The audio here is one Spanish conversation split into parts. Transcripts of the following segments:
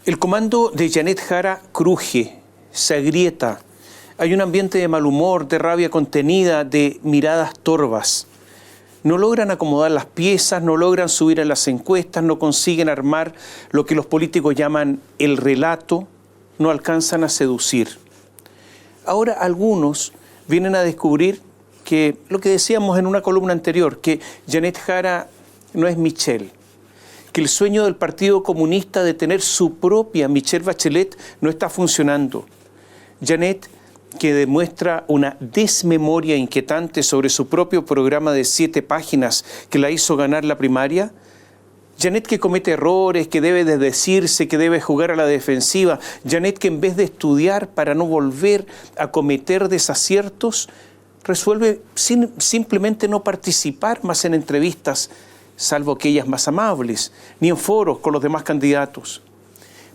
El comando de Janet Jara cruje, se agrieta. Hay un ambiente de mal humor, de rabia contenida, de miradas torvas. No logran acomodar las piezas, no logran subir a las encuestas, no consiguen armar lo que los políticos llaman el relato, no alcanzan a seducir. Ahora algunos vienen a descubrir que lo que decíamos en una columna anterior, que Janet Jara no es Michelle, que el sueño del Partido Comunista de tener su propia Michelle Bachelet no está funcionando. Janet, que demuestra una desmemoria inquietante sobre su propio programa de 7 páginas que la hizo ganar la primaria. Janet, que comete errores, que debe de decirse, que debe jugar a la defensiva. Janet, que en vez de estudiar para no volver a cometer desaciertos, resuelve simplemente no participar más en entrevistas, salvo aquellas más amables, ni en foros con los demás candidatos.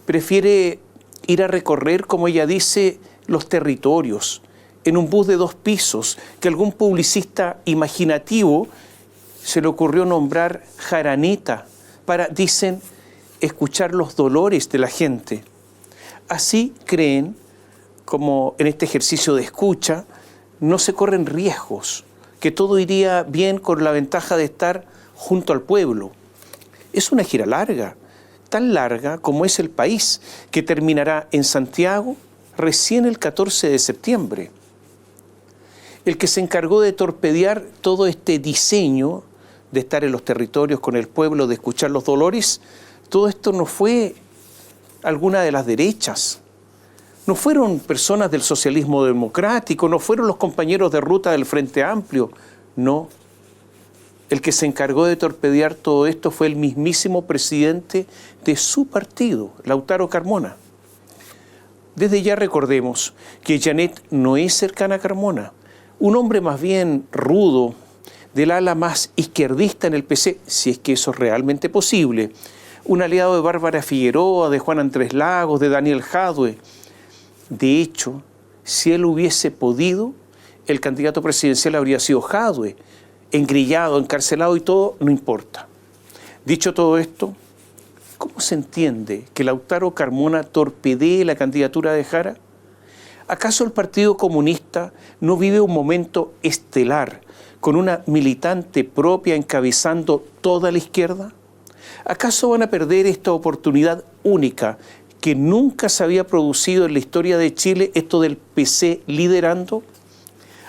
Prefiere ir a recorrer, como ella dice, los territorios, en un bus de 2 pisos, que algún publicista imaginativo se le ocurrió nombrar Jaraneta, para, dicen, escuchar los dolores de la gente. Así creen, como en este ejercicio de escucha, no se corren riesgos, que todo iría bien con la ventaja de estar junto al pueblo. Es una gira larga, tan larga como es el país, que terminará en Santiago recién el 14 de septiembre. El que se encargó de torpedear todo este diseño de estar en los territorios con el pueblo, de escuchar los dolores, todo esto no fue alguna de las derechas, no fueron personas del socialismo democrático, no fueron los compañeros de ruta del Frente Amplio, no. El que se encargó de torpedear todo esto fue el mismísimo presidente de su partido, Lautaro Carmona. Desde ya recordemos que Janet no es cercana a Carmona, un hombre más bien rudo, del ala más izquierdista en el PC, si es que eso es realmente posible, un aliado de Bárbara Figueroa, de Juan Andrés Lagos, de Daniel Jadue. De hecho, si él hubiese podido, el candidato presidencial habría sido Jadue, engrillado, encarcelado y todo, no importa. Dicho todo esto, ¿cómo se entiende que Lautaro Carmona torpedee la candidatura de Jara? ¿Acaso el Partido Comunista no vive un momento estelar con una militante propia encabezando toda la izquierda? ¿Acaso van a perder esta oportunidad única que nunca se había producido en la historia de Chile, esto del PC liderando?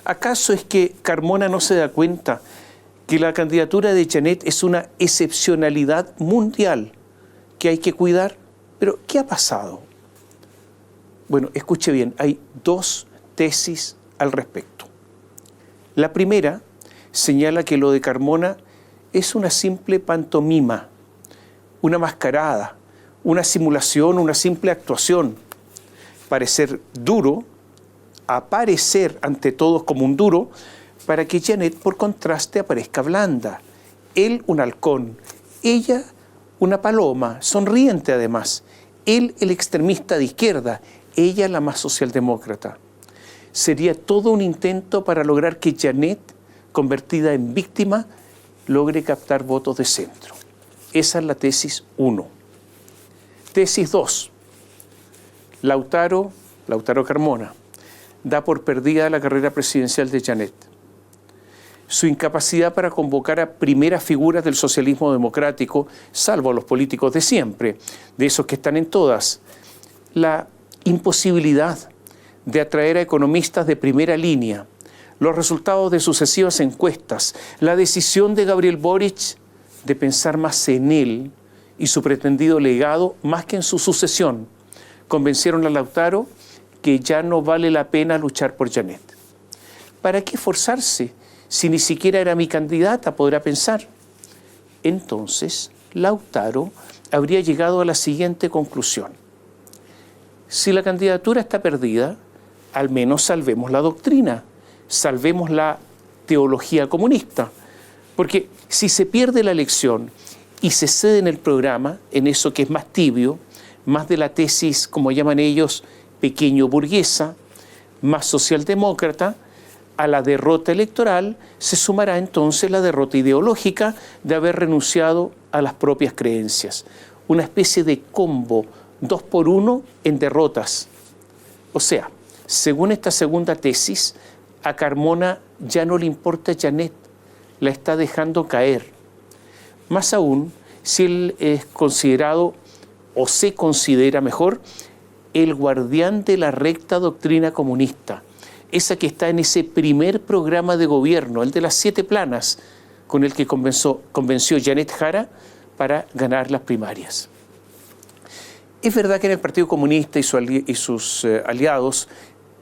¿Acaso es que Carmona no se da cuenta que la candidatura de Janet es una excepcionalidad mundial que hay que cuidar? Pero, ¿qué ha pasado? Bueno, escuche bien, hay 2 tesis al respecto. La primera señala que lo de Carmona es una simple pantomima, una mascarada, una simulación, una simple actuación. Parecer duro, aparecer ante todos como un duro, para que Janet, por contraste, aparezca blanda. Él, un halcón, ella, una paloma, sonriente además. Él, el extremista de izquierda, ella, la más socialdemócrata. Sería todo un intento para lograr que Janet, convertida en víctima, logre captar votos de centro. Esa es la tesis 1. Tesis 2. Lautaro Carmona da por perdida la carrera presidencial de Janet. Su incapacidad para convocar a primeras figuras del socialismo democrático, salvo a los políticos de siempre, de esos que están en todas. La imposibilidad de atraer a economistas de primera línea, los resultados de sucesivas encuestas, la decisión de Gabriel Boric de pensar más en él y su pretendido legado más que en su sucesión, convencieron a Lautaro que ya no vale la pena luchar por Janet. ¿Para qué esforzarse si ni siquiera era mi candidata?, podrá pensar. Entonces, Lautaro habría llegado a la siguiente conclusión. Si la candidatura está perdida, al menos salvemos la doctrina, salvemos la teología comunista. Porque si se pierde la elección y se cede en el programa, en eso que es más tibio, más de la tesis, como llaman ellos, pequeño burguesa, más socialdemócrata, a la derrota electoral se sumará entonces la derrota ideológica de haber renunciado a las propias creencias. Una especie de combo 2-1 en derrotas. O sea, según esta segunda tesis, a Carmona ya no le importa Janet, la está dejando caer. Más aún, si él es considerado, o se considera mejor, el guardián de la recta doctrina comunista, esa que está en ese primer programa de gobierno, el de las 7 planas, con el que convenció Janet Jara para ganar las primarias. Es verdad que en el Partido Comunista y sus aliados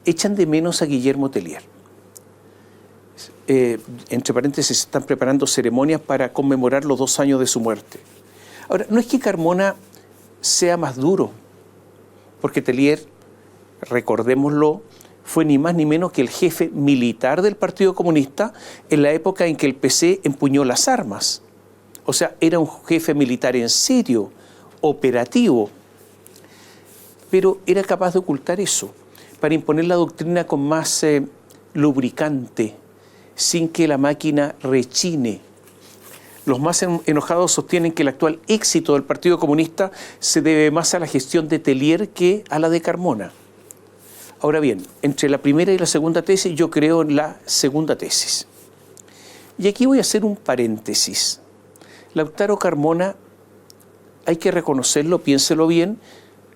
echan de menos a Guillermo Tellier. Entre paréntesis, están preparando ceremonias para conmemorar los 2 años de su muerte. Ahora, no es que Carmona sea más duro, porque Tellier, recordémoslo, fue ni más ni menos que el jefe militar del Partido Comunista en la época en que el PC empuñó las armas. O sea, era un jefe militar en serio, operativo, pero era capaz de ocultar eso para imponer la doctrina con más lubricante, sin que la máquina rechine. Los más enojados sostienen que el actual éxito del Partido Comunista se debe más a la gestión de Tellier que a la de Carmona. Ahora bien, entre la primera y la segunda tesis, yo creo en la segunda tesis. Y aquí voy a hacer un paréntesis. Lautaro Carmona, hay que reconocerlo, piénselo bien,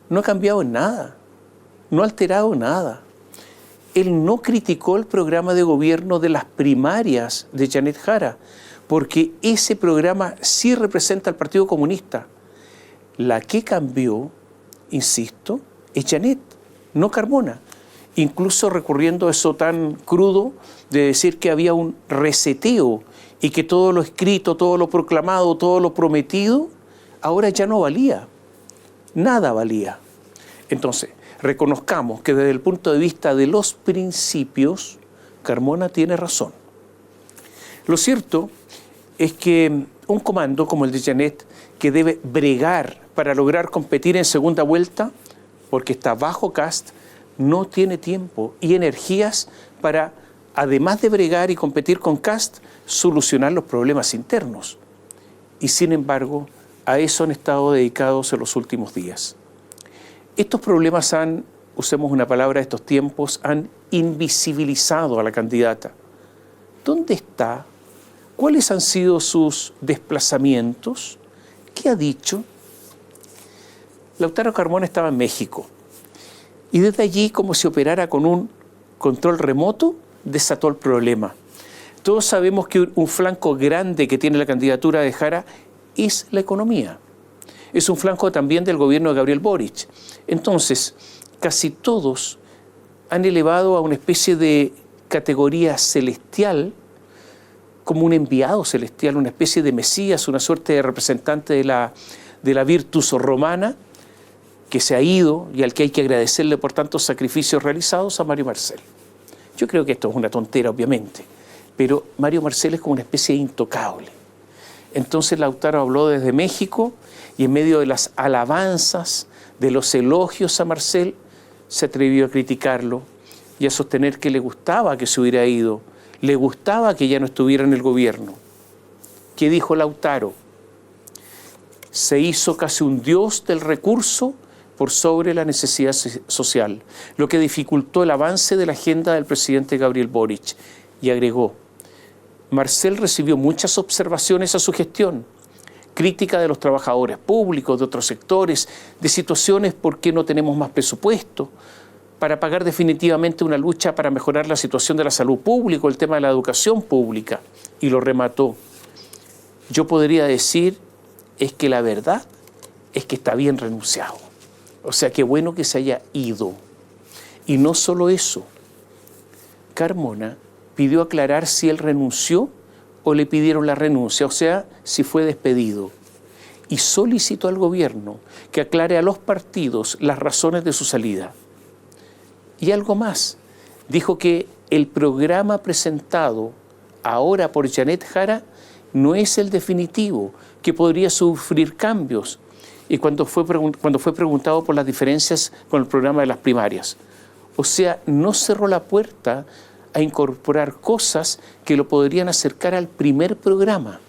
no ha cambiado en nada, no ha alterado nada. Él no criticó el programa de gobierno de las primarias de Janet Jara, porque ese programa sí representa al Partido Comunista. La que cambió, insisto, es Janet, no Carmona. Incluso recurriendo a eso tan crudo de decir que había un reseteo y que todo lo escrito, todo lo proclamado, todo lo prometido, ahora ya no valía. Nada valía. Entonces, reconozcamos que desde el punto de vista de los principios, Carmona tiene razón. Lo cierto es que un comando como el de Janet, que debe bregar para lograr competir en segunda vuelta, porque está bajo Kast, no tiene tiempo y energías para, además de bregar y competir con Kast, solucionar los problemas internos. Y sin embargo, a eso han estado dedicados en los últimos días. Estos problemas usemos una palabra de estos tiempos, han invisibilizado a la candidata. ¿Dónde está? ¿Cuáles han sido sus desplazamientos? ¿Qué ha dicho? Lautaro Carmona estaba en México y desde allí, como si operara con un control remoto, desató el problema. Todos sabemos que un flanco grande que tiene la candidatura de Jara es la economía. Es un flanco también del gobierno de Gabriel Boric. Entonces, casi todos han elevado a una especie de categoría celestial, como un enviado celestial, una especie de Mesías, una suerte de representante de la virtus romana, que se ha ido y al que hay que agradecerle por tantos sacrificios realizados, a Mario Marcel. Yo creo que esto es una tontera, obviamente, pero Mario Marcel es como una especie de intocable. Entonces Lautaro habló desde México y en medio de las alabanzas, de los elogios a Marcel, se atrevió a criticarlo y a sostener que le gustaba que se hubiera ido, le gustaba que ya no estuviera en el gobierno. ¿Qué dijo Lautaro? Se hizo casi un dios del recurso por sobre la necesidad social, lo que dificultó el avance de la agenda del presidente Gabriel Boric. Y agregó, Marcel recibió muchas observaciones a su gestión, crítica de los trabajadores públicos, de otros sectores, de situaciones por qué no tenemos más presupuesto, para pagar definitivamente una lucha para mejorar la situación de la salud pública, el tema de la educación pública, y lo remató. Yo podría decir, es que la verdad es que está bien renunciado. O sea, qué bueno que se haya ido. Y no solo eso, Carmona pidió aclarar si él renunció o le pidieron la renuncia, o sea, si fue despedido. Y solicitó al gobierno que aclare a los partidos las razones de su salida. Y algo más, dijo que el programa presentado ahora por Janet Jara no es el definitivo, que podría sufrir cambios. Y cuando fue preguntado por las diferencias con el programa de las primarias. O sea, no cerró la puerta a incorporar cosas que lo podrían acercar al primer programa.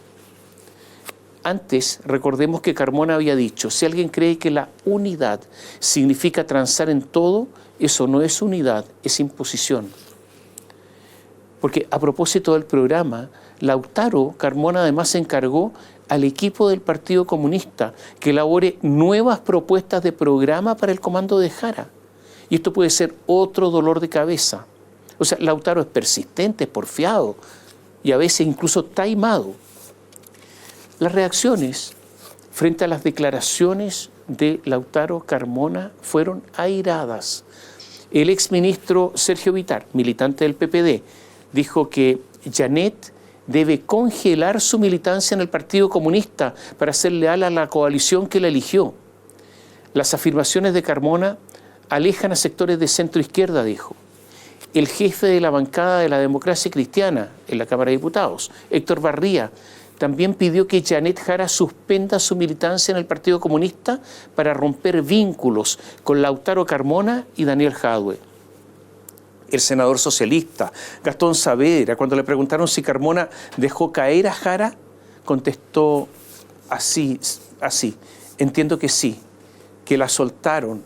Antes, recordemos que Carmona había dicho, si alguien cree que la unidad significa transar en todo, eso no es unidad, es imposición. Porque a propósito del programa, Lautaro Carmona además encargó al equipo del Partido Comunista que elabore nuevas propuestas de programa para el comando de Jara. Y esto puede ser otro dolor de cabeza. O sea, Lautaro es persistente, es porfiado y a veces incluso taimado. Las reacciones frente a las declaraciones de Lautaro Carmona fueron airadas. El exministro Sergio Vitar, militante del PPD, dijo que Janet debe congelar su militancia en el Partido Comunista para ser leal a la coalición que la eligió. Las afirmaciones de Carmona alejan a sectores de centro-izquierda, dijo. El jefe de la bancada de la Democracia Cristiana en la Cámara de Diputados, Héctor Barría, también pidió que Janet Jara suspenda su militancia en el Partido Comunista para romper vínculos con Lautaro Carmona y Daniel Jadwe. El senador socialista Gastón Saavedra, cuando le preguntaron si Carmona dejó caer a Jara, contestó así, entiendo que sí, que la soltaron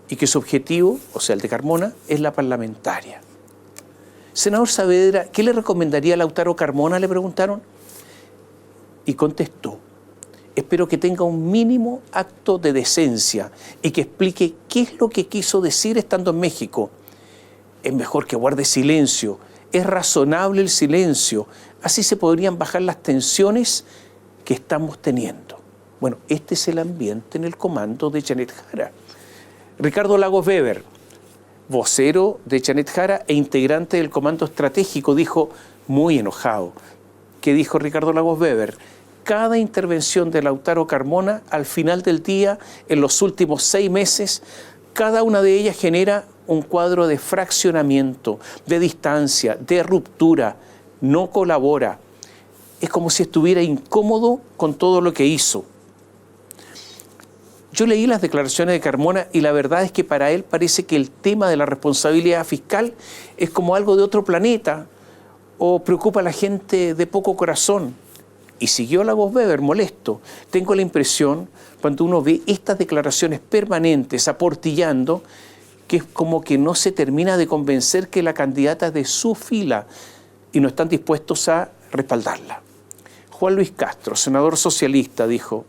y que su objetivo, o sea, el de Carmona, es la parlamentaria. Senador Saavedra, ¿qué le recomendaría a Lautaro Carmona?, le preguntaron. Y contestó, espero que tenga un mínimo acto de decencia y que explique qué es lo que quiso decir estando en México. Es mejor que guarde silencio, es razonable el silencio, así se podrían bajar las tensiones que estamos teniendo. Bueno, este es el ambiente en el comando de Janet Jara. Ricardo Lagos Weber, vocero de Janet Jara e integrante del comando estratégico, dijo muy enojado. ¿Qué dijo Ricardo Lagos Weber? Cada intervención de Lautaro Carmona, al final del día, en los últimos 6 meses, cada una de ellas genera un cuadro de fraccionamiento, de distancia, de ruptura, no colabora. Es como si estuviera incómodo con todo lo que hizo. Yo leí las declaraciones de Carmona y la verdad es que para él parece que el tema de la responsabilidad fiscal es como algo de otro planeta o preocupa a la gente de poco corazón. Y siguió Lagos Weber molesto. Tengo la impresión, cuando uno ve estas declaraciones permanentes aportillando, que es como que no se termina de convencer que la candidata es de su fila y no están dispuestos a respaldarla. Juan Luis Castro, senador socialista, dijo,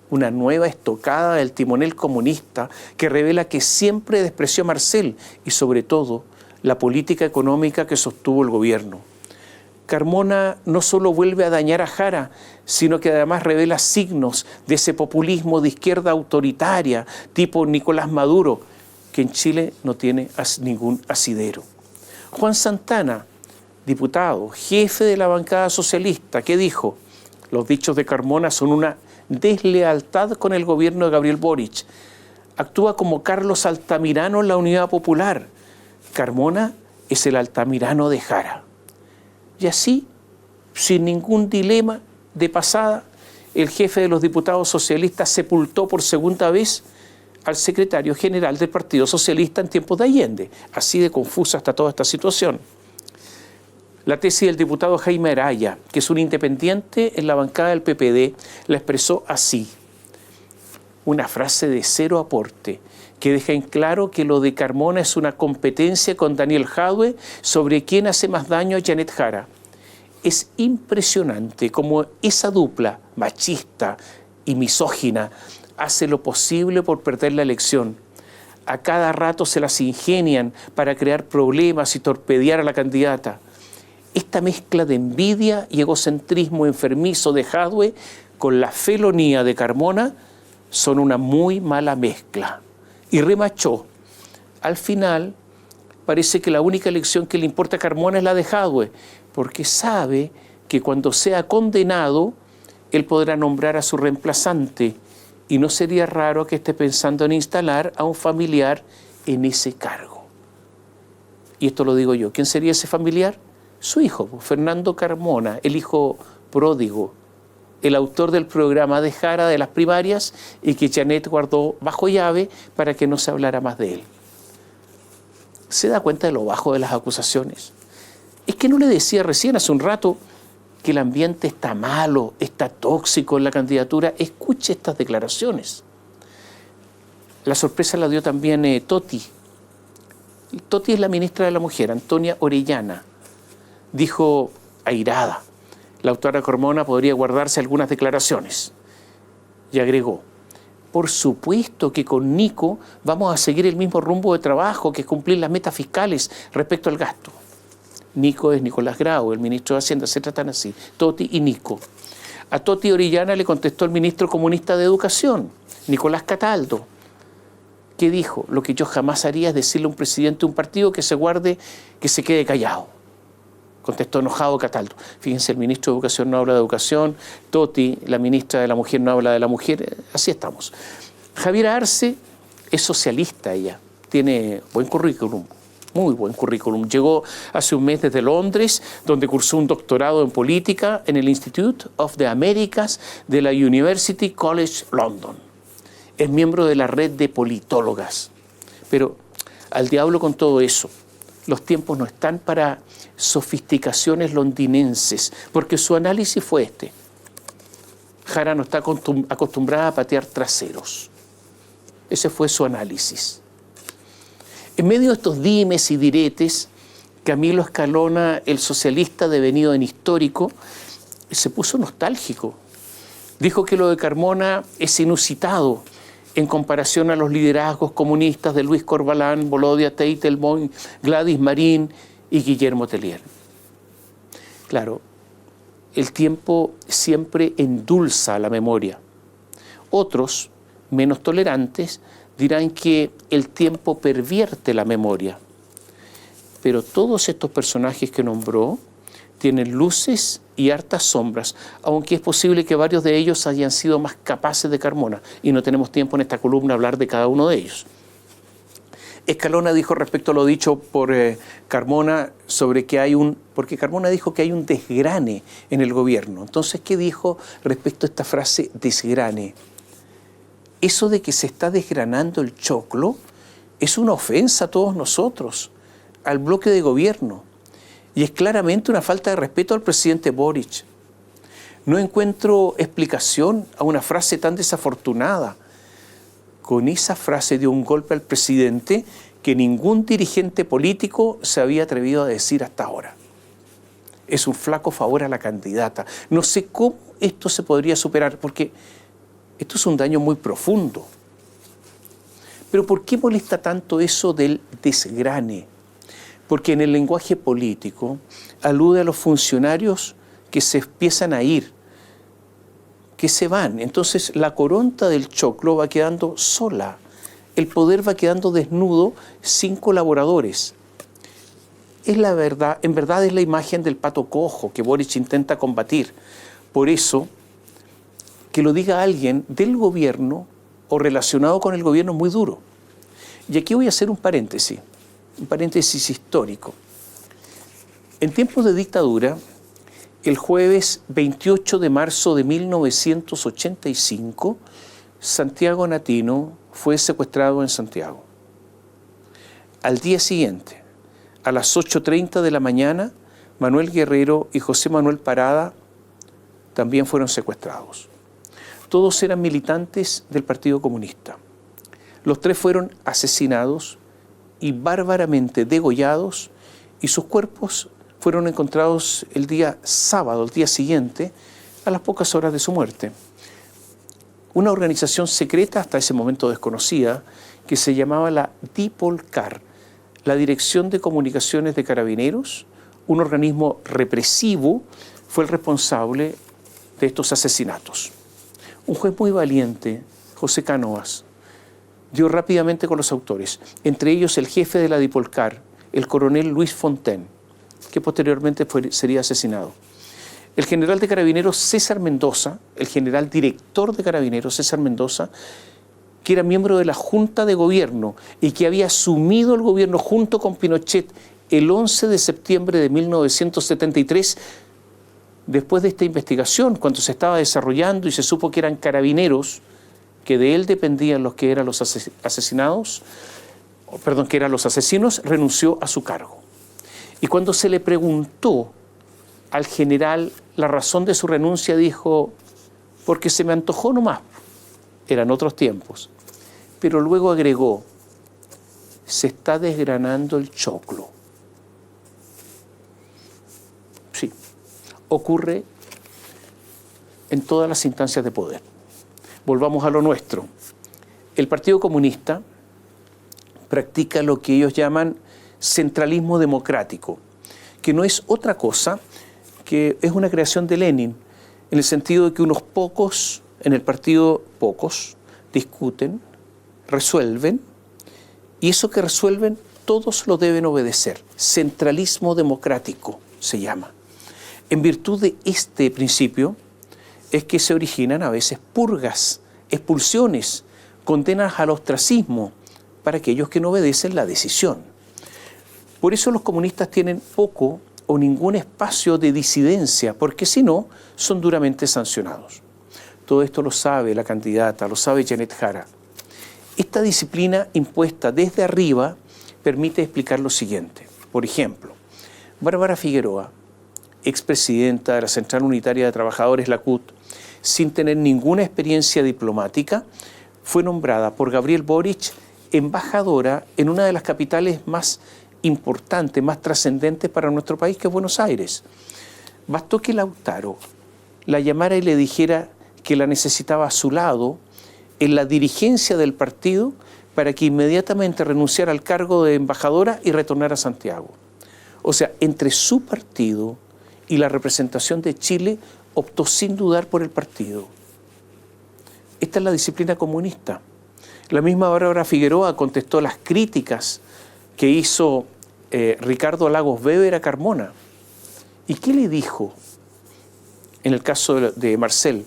una nueva estocada del timonel comunista que revela que siempre despreció a Marcel y sobre todo la política económica que sostuvo el gobierno. Carmona no solo vuelve a dañar a Jara, sino que además revela signos de ese populismo de izquierda autoritaria, tipo Nicolás Maduro, que en Chile no tiene ningún asidero. Juan Santana, diputado, jefe de la bancada socialista, ¿qué dijo? Los dichos de Carmona son una deslealtad con el gobierno de Gabriel Boric. Actúa como Carlos Altamirano en la Unidad Popular. Carmona es el Altamirano de Jara. Y así, sin ningún dilema de pasada, el jefe de los diputados socialistas sepultó por segunda vez al secretario general del Partido Socialista en tiempos de Allende. Así de confusa está toda esta situación. La tesis del diputado Jaime Araya, que es un independiente en la bancada del PPD, la expresó así. Una frase de cero aporte, que deja en claro que lo de Carmona es una competencia con Daniel Jadwe sobre quién hace más daño a Janet Jara. Es impresionante cómo esa dupla machista y misógina hace lo posible por perder la elección. A cada rato se las ingenian para crear problemas y torpedear a la candidata. Esta mezcla de envidia y egocentrismo enfermizo de Jadwe con la felonía de Carmona son una muy mala mezcla. Y remachó. Al final, parece que la única elección que le importa a Carmona es la de Jadwe, porque sabe que cuando sea condenado, él podrá nombrar a su reemplazante y no sería raro que esté pensando en instalar a un familiar en ese cargo. Y esto lo digo yo. ¿Quién sería ese familiar? Su hijo, Fernando Carmona, el hijo pródigo, el autor del programa de Jara de las primarias y que Janet guardó bajo llave para que no se hablara más de él. ¿Se da cuenta de lo bajo de las acusaciones? Es que no le decía recién hace un rato que que el ambiente está malo, está tóxico en la candidatura, escuche estas declaraciones. La sorpresa la dio también Toti. Toti es la ministra de la Mujer, Antonia Orellana. Dijo airada, la autora Carmona podría guardarse algunas declaraciones. Y agregó, por supuesto que con Nico vamos a seguir el mismo rumbo de trabajo, que es cumplir las metas fiscales respecto al gasto. Nico es Nicolás Grau, el ministro de Hacienda, se tratan así, Toti y Nico. A Toti Orellana le contestó el ministro comunista de Educación, Nicolás Cataldo, que dijo, lo que yo jamás haría es decirle a un presidente de un partido que se guarde, que se quede callado. Contestó enojado Cataldo. Fíjense, el ministro de Educación no habla de educación, Toti, la ministra de la Mujer, no habla de la mujer, así estamos. Javiera Arce es socialista ella, tiene buen currículum, muy buen currículum. Llegó hace un mes desde Londres, donde cursó un doctorado en política en el Institute of the Americas de la University College London. Es miembro de la red de politólogas. Pero al diablo con todo eso. Los tiempos no están para sofisticaciones londinenses, porque su análisis fue este. Jara no está acostumbrada a patear traseros. Ese fue su análisis. En medio de estos dimes y diretes, Camilo Escalona, el socialista devenido en histórico, se puso nostálgico. Dijo que lo de Carmona es inusitado en comparación a los liderazgos comunistas de Luis Corbalán, Volodya Teitelbaum, Gladys Marín y Guillermo Tellier. Claro, el tiempo siempre endulza la memoria. Otros, menos tolerantes, dirán que el tiempo pervierte la memoria. Pero todos estos personajes que nombró tienen luces y hartas sombras, aunque es posible que varios de ellos hayan sido más capaces de Carmona, y no tenemos tiempo en esta columna hablar de cada uno de ellos. Escalona dijo respecto a lo dicho por Carmona sobre que porque Carmona dijo que hay un desgrane en el gobierno. Entonces, ¿qué dijo respecto a esta frase desgrane? Eso de que se está desgranando el choclo es una ofensa a todos nosotros, al bloque de gobierno. Y es claramente una falta de respeto al presidente Boric. No encuentro explicación a una frase tan desafortunada. Con esa frase dio un golpe al presidente que ningún dirigente político se había atrevido a decir hasta ahora. Es un flaco favor a la candidata. No sé cómo esto se podría superar, porque esto es un daño muy profundo. Pero ¿por qué molesta tanto eso del desgrane? Porque en el lenguaje político alude a los funcionarios que se empiezan a ir, que se van. Entonces la coronta del choclo va quedando sola, el poder va quedando desnudo, sin colaboradores. Es la verdad, en verdad es la imagen del pato cojo que Boric intenta combatir. Por eso, que lo diga alguien del gobierno o relacionado con el gobierno es muy duro. Y aquí voy a hacer un paréntesis histórico. En tiempos de dictadura, el jueves 28 de marzo de 1985, Santiago Natino fue secuestrado en Santiago. Al día siguiente, a las 8:30 de la mañana, Manuel Guerrero y José Manuel Parada también fueron secuestrados. Todos eran militantes del Partido Comunista. Los tres fueron asesinados y bárbaramente degollados, y sus cuerpos fueron encontrados el día sábado, el día siguiente, a las pocas horas de su muerte. Una organización secreta, hasta ese momento desconocida, que se llamaba la DIPOLCAR, la Dirección de Comunicaciones de Carabineros, un organismo represivo, fue el responsable de estos asesinatos. Un juez muy valiente, José Cánovas, dio rápidamente con los autores, entre ellos el jefe de la DIPOLCAR, el coronel Luis Fontaine, que posteriormente sería asesinado. El general de Carabineros César Mendoza, el general director de Carabineros César Mendoza, que era miembro de la Junta de Gobierno y que había asumido el gobierno junto con Pinochet el 11 de septiembre de 1973, después de esta investigación, cuando se estaba desarrollando y se supo que eran carabineros, que de él dependían los que eran los asesinados, que eran los asesinos, renunció a su cargo. Y cuando se le preguntó al general la razón de su renuncia, dijo, porque se me antojó nomás. Eran otros tiempos. Pero luego agregó, se está desgranando el choclo. Sí, ocurre en todas las instancias de poder. Volvamos a lo nuestro. El Partido Comunista practica lo que ellos llaman centralismo democrático, que no es otra cosa que es una creación de Lenin, en el sentido de que unos pocos, en el partido pocos, discuten, resuelven, y eso que resuelven todos lo deben obedecer. Centralismo democrático se llama. En virtud de este principio es que se originan a veces purgas, expulsiones, condenas al ostracismo para aquellos que no obedecen la decisión. Por eso los comunistas tienen poco o ningún espacio de disidencia, porque si no, son duramente sancionados. Todo esto lo sabe la candidata, lo sabe Janet Jara. Esta disciplina impuesta desde arriba permite explicar lo siguiente. Por ejemplo, Bárbara Figueroa, expresidenta de la Central Unitaria de Trabajadores, la CUT, sin tener ninguna experiencia diplomática, fue nombrada por Gabriel Boric embajadora en una de las capitales más importantes, más trascendentes para nuestro país, que es Buenos Aires. Bastó que Lautaro la llamara y le dijera que la necesitaba a su lado en la dirigencia del partido para que inmediatamente renunciara al cargo de embajadora y retornara a Santiago. O sea, entre su partido y la representación de Chile, optó sin dudar por el partido. Esta es la disciplina comunista. La misma Bárbara Figueroa contestó las críticas que hizo Ricardo Lagos Weber a Carmona. ¿Y qué le dijo en el caso de Marcel?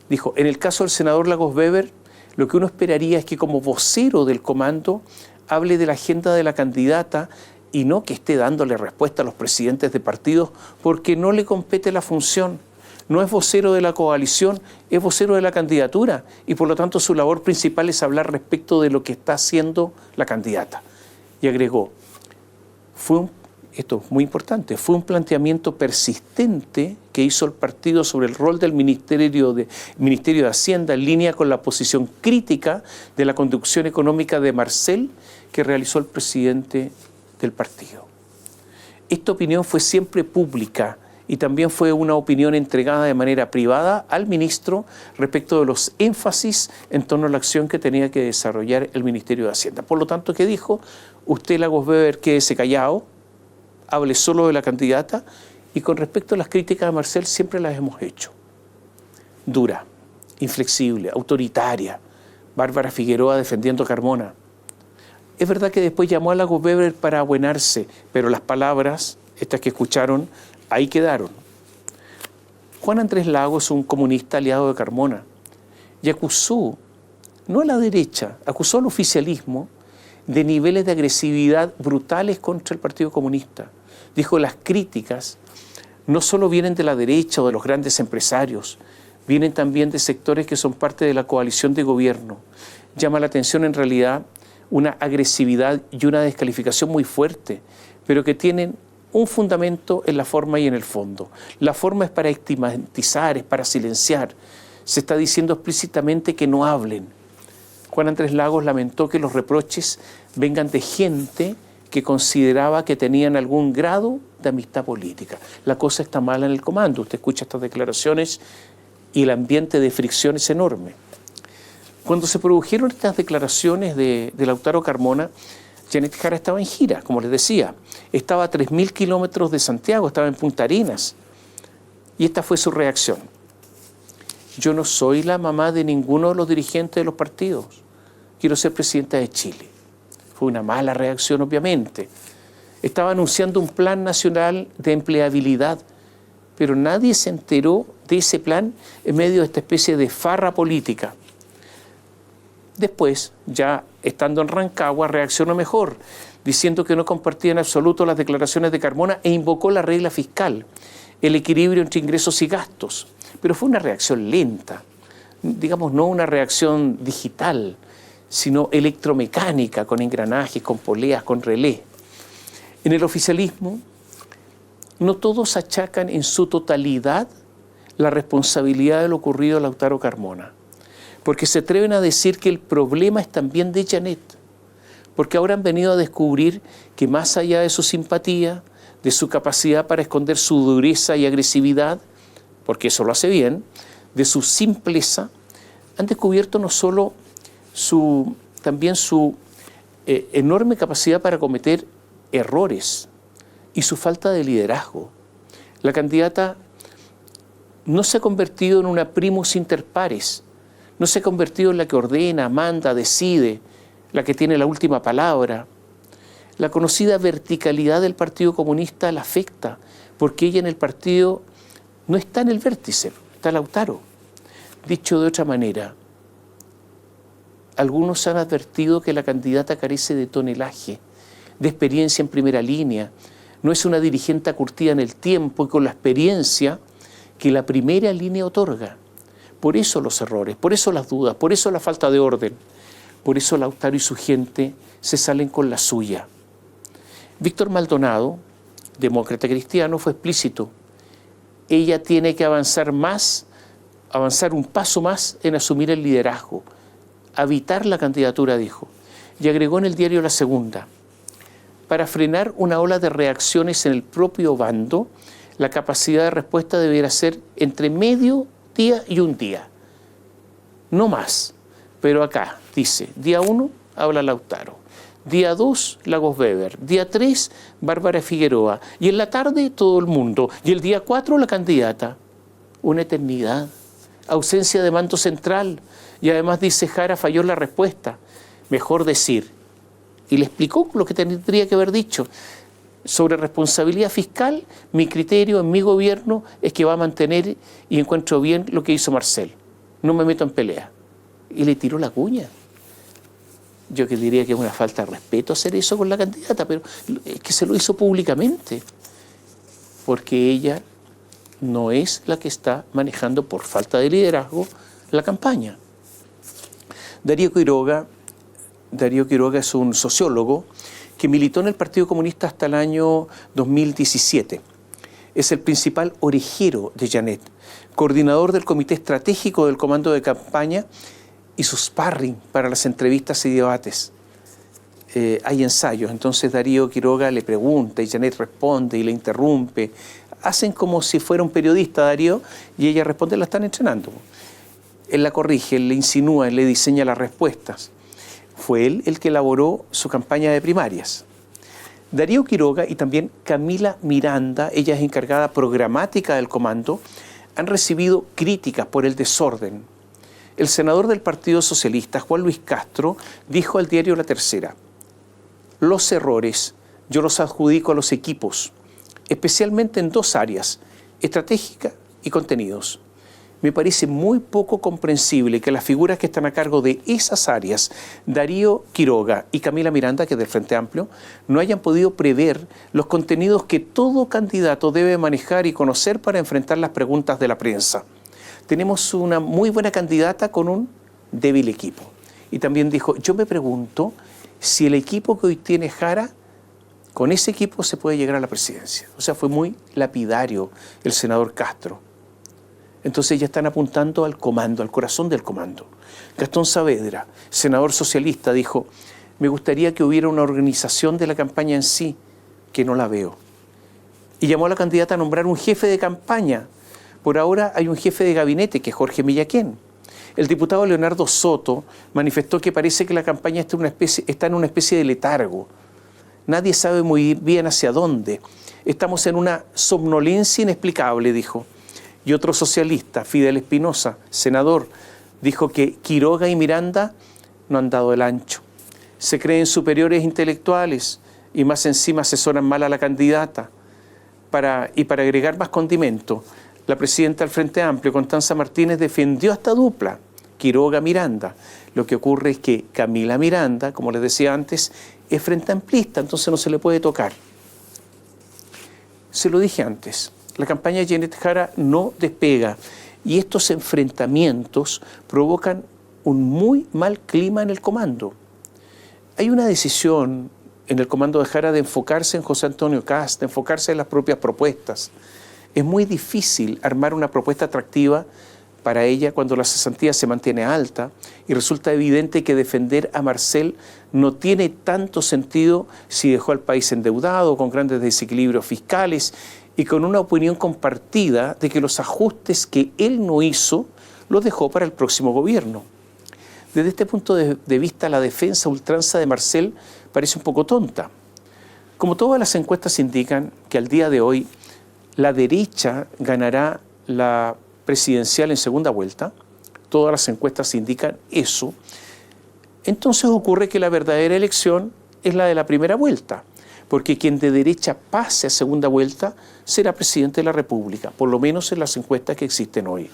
Dijo, en el caso del senador Lagos Weber, lo que uno esperaría es que como vocero del comando hable de la agenda de la candidata y no que esté dándole respuesta a los presidentes de partidos, porque no le compete la función. No es vocero de la coalición, es vocero de la candidatura y por lo tanto su labor principal es hablar respecto de lo que está haciendo la candidata. Y agregó, esto es muy importante, fue un planteamiento persistente que hizo el partido sobre el rol del Ministerio de Hacienda en línea con la posición crítica de la conducción económica de Marcel que realizó el presidente del partido. Esta opinión fue siempre pública y también fue una opinión entregada de manera privada al ministro respecto de los énfasis en torno a la acción que tenía que desarrollar el Ministerio de Hacienda. Por lo tanto, ¿qué dijo? Usted, Lagos Weber, quédese callado, hable solo de la candidata, y con respecto a las críticas de Marcel siempre las hemos hecho. Dura, inflexible, autoritaria. Bárbara Figueroa defendiendo a Carmona. Es verdad que después llamó a Lagos Weber para abuenarse, pero las palabras, estas que escucharon, ahí quedaron. Juan Andrés Lagos es un comunista aliado de Carmona y acusó, no a la derecha, acusó al oficialismo de niveles de agresividad brutales contra el Partido Comunista. Dijo, las críticas no solo vienen de la derecha o de los grandes empresarios, vienen también de sectores que son parte de la coalición de gobierno. Llama la atención en realidad una agresividad y una descalificación muy fuerte, pero que tienen un fundamento en la forma y en el fondo. La forma es para estigmatizar, es para silenciar. Se está diciendo explícitamente que no hablen. Juan Andrés Lagos lamentó que los reproches vengan de gente que consideraba que tenían algún grado de amistad política. La cosa está mala en el comando. Usted escucha estas declaraciones y el ambiente de fricción es enorme. Cuando se produjeron estas declaraciones de Lautaro Carmona, Janet Jara estaba en gira, como les decía. Estaba a 3.000 kilómetros de Santiago, estaba en Punta Arenas. Y esta fue su reacción. Yo no soy la mamá de ninguno de los dirigentes de los partidos. Quiero ser presidenta de Chile. Fue una mala reacción, obviamente. Estaba anunciando un plan nacional de empleabilidad, pero nadie se enteró de ese plan en medio de esta especie de farra política. Después, ya estando en Rancagua, reaccionó mejor, diciendo que no compartía en absoluto las declaraciones de Carmona e invocó la regla fiscal, el equilibrio entre ingresos y gastos. Pero fue una reacción lenta, digamos, no una reacción digital, sino electromecánica, con engranajes, con poleas, con relé. En el oficialismo no todos achacan en su totalidad la responsabilidad de lo ocurrido a Lautaro Carmona, porque se atreven a decir que el problema es también de Janet, porque ahora han venido a descubrir que más allá de su simpatía, de su capacidad para esconder su dureza y agresividad, porque eso lo hace bien, de su simpleza, han descubierto no solo también su enorme capacidad para cometer errores y su falta de liderazgo. La candidata no se ha convertido en una primus inter pares, no se ha convertido en la que ordena, manda, decide, la que tiene la última palabra. La conocida verticalidad del Partido Comunista la afecta, porque ella en el partido no está en el vértice, está Lautaro. Dicho de otra manera, algunos han advertido que la candidata carece de tonelaje, de experiencia en primera línea, no es una dirigente curtida en el tiempo y con la experiencia que la primera línea otorga. Por eso los errores, por eso las dudas, por eso la falta de orden, por eso Lautaro y su gente se salen con la suya. Víctor Maldonado, demócrata cristiano, fue explícito. Ella tiene que avanzar un paso más en asumir el liderazgo, habitar la candidatura, dijo. Y agregó en el diario La Segunda: para frenar una ola de reacciones en el propio bando, la capacidad de respuesta deberá ser entre medio día y un día. No más. Pero acá dice, día 1 habla Lautaro, día 2 Lagos Weber, día 3 Bárbara Figueroa, y en la tarde todo el mundo, y el día 4 la candidata. Una eternidad, ausencia de mando central, y además dice Jara falló en la respuesta. Mejor decir, y le explicó lo que tendría que haber dicho. Sobre responsabilidad fiscal, mi criterio en mi gobierno es que va a mantener y encuentro bien lo que hizo Marcel. No me meto en pelea. Y le tiró la cuña. Yo que diría que es una falta de respeto hacer eso con la candidata, pero es que se lo hizo públicamente, porque ella no es la que está manejando por falta de liderazgo la campaña. Darío Quiroga es un sociólogo que militó en el Partido Comunista hasta el año 2017. Es el principal orejero de Janet, coordinador del Comité Estratégico del Comando de Campaña y su sparring para las entrevistas y debates. Hay ensayos, entonces Darío Quiroga le pregunta y Janet responde y le interrumpe. Hacen como si fuera un periodista Darío y ella responde, la están entrenando. Él la corrige, él le insinúa, él le diseña las respuestas. Fue él el que elaboró su campaña de primarias. Darío Quiroga y también Camila Miranda, ella es encargada programática del comando, han recibido críticas por el desorden. El senador del Partido Socialista, Juan Luis Castro, dijo al diario La Tercera: los errores yo los adjudico a los equipos, especialmente en dos áreas, estratégica y contenidos. Me parece muy poco comprensible que las figuras que están a cargo de esas áreas, Darío Quiroga y Camila Miranda, que es del Frente Amplio, no hayan podido prever los contenidos que todo candidato debe manejar y conocer para enfrentar las preguntas de la prensa. Tenemos una muy buena candidata con un débil equipo. Y también dijo, yo me pregunto si el equipo que hoy tiene Jara, con ese equipo se puede llegar a la presidencia. O sea, fue muy lapidario el senador Castro. Entonces ya están apuntando al comando, al corazón del comando. Gastón Saavedra, senador socialista, dijo, me gustaría que hubiera una organización de la campaña en sí, que no la veo. Y llamó a la candidata a nombrar un jefe de campaña. Por ahora hay un jefe de gabinete, que es Jorge Millaquén. El diputado Leonardo Soto manifestó que parece que la campaña está en una especie de letargo. Nadie sabe muy bien hacia dónde. Estamos en una somnolencia inexplicable, dijo. Y otro socialista, Fidel Espinosa, senador, dijo que Quiroga y Miranda no han dado el ancho. Se creen superiores intelectuales y más encima asesoran mal a la candidata. Para agregar más condimento, la presidenta del Frente Amplio, Constanza Martínez, defendió a esta dupla, Quiroga-Miranda. Lo que ocurre es que Camila Miranda, como les decía antes, es frente amplista, entonces no se le puede tocar. Se lo dije antes. La campaña de Janet Jara no despega y estos enfrentamientos provocan un muy mal clima en el comando. Hay una decisión en el comando de Jara de enfocarse en José Antonio Kast, de enfocarse en las propias propuestas. Es muy difícil armar una propuesta atractiva para ella cuando la cesantía se mantiene alta y resulta evidente que defender a Marcel no tiene tanto sentido si dejó al país endeudado, con grandes desequilibrios fiscales y con una opinión compartida de que los ajustes que él no hizo los dejó para el próximo gobierno. Desde este punto de vista, la defensa a ultranza de Marcel parece un poco tonta. Como todas las encuestas indican que al día de hoy la derecha ganará la presidencial en segunda vuelta, todas las encuestas indican eso, entonces ocurre que la verdadera elección es la de la primera vuelta, porque quien de derecha pase a segunda vuelta será presidente de la República, por lo menos en las encuestas que existen hoy.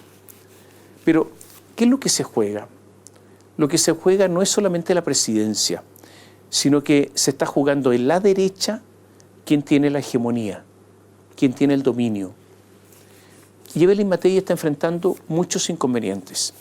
Pero, ¿qué es lo que se juega? Lo que se juega no es solamente la presidencia, sino que se está jugando en la derecha quien tiene la hegemonía, quien tiene el dominio. Y Evelyn Matei está enfrentando muchos inconvenientes.